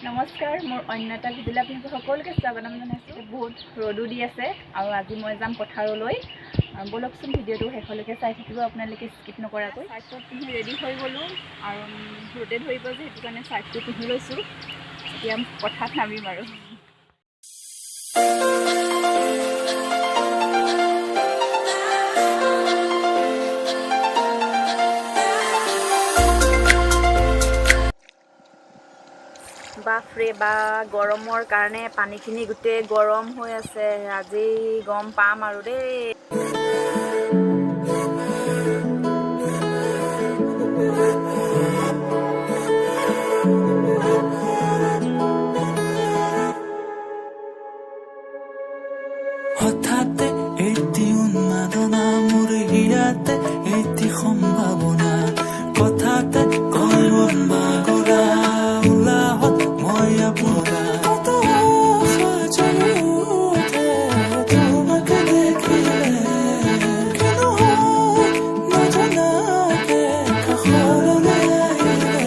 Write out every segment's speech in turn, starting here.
নমস্কাৰ মোৰ অন্য এটা ভিডিঅ'লৈ আপোনালোক সকলোকে স্বাগতম জনাইছোঁ। বহুত ৰ'দো দি আছে আৰু আজি মই যাম পথাৰলৈ। বলকচোন ভিডিঅ'টো শেষলৈকে চাই থাকিব আপোনালোকে স্কিপ নকৰাকৈ। চাৰ্টটো পিন্ধি ৰেডি হৈ গ'লোঁ আৰু ৰ'দে ধৰিব যে সেইটো কাৰণে চাৰ্টটো পিন্ধি লৈছোঁ। এতিয়া পথাৰত নামিম আৰু বাপৰে বা গৰমৰ কাৰণে পানীখিনি গোটেই গৰম হৈ আছে। আজি গম পাম আৰু দেই। হঠাতে এটি উন্মাদনা মোৰ হিয়াতে এটি সম্ভাৱনা কথাতে কয় মন বাগৰা উলাহত মই আপোনা কত আশা জাগি উঠে তোমাকে দেখিলে কেন হয় নজনাকে কাষৰলৈ আহিলে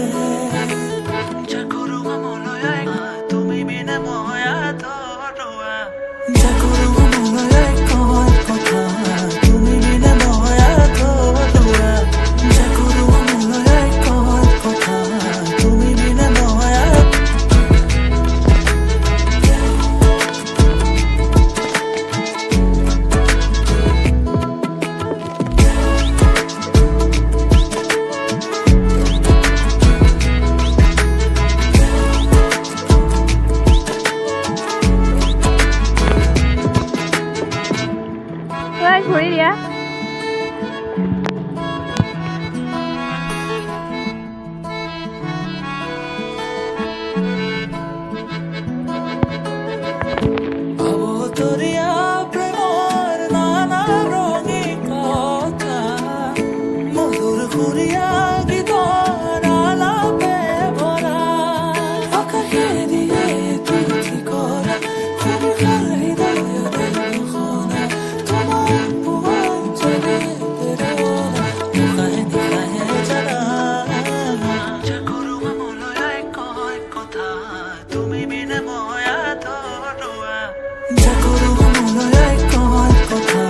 জাগৰো মনলৈ তুমি বিনা মই আধৰুৱা জাগৰো ঘূৰি দিয়া অবতৰীয়া প্ৰেমৰ নানা ৰঙী কথা মধুৰ সুৰীয়া গীতৰ আলাপে ভৰা আকাশে দিয়ে তুলি কৰা সুবিধাৰ হৃদয়তে ঘোষণা তোমাৰ পোহৰ জলে নিশাহে নিশাহে জানা জাগৰো মনলৈ কয় কথা তুমি বিনে মই আধৰুৱা জাগৰো মনলৈ কয় কথা।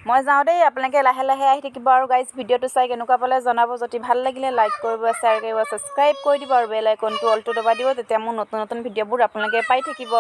মই যাওঁ দেই, আপোনালোকে লাহে লাহে আহি থাকিব আৰু গাইজ ভিডিঅ'টো চাই কেনেকুৱা পালে জনাব। যদি ভাল লাগিলে লাইক কৰিব, শ্বেয়াৰ কৰিব, ছাবস্ক্ৰাইব কৰি দিব আৰু বেল আইকনটো অলটো দবাই দিব। তেতিয়া মোৰ নতুন নতুন ভিডিঅ'বোৰ আপোনালোকে পাই থাকিব।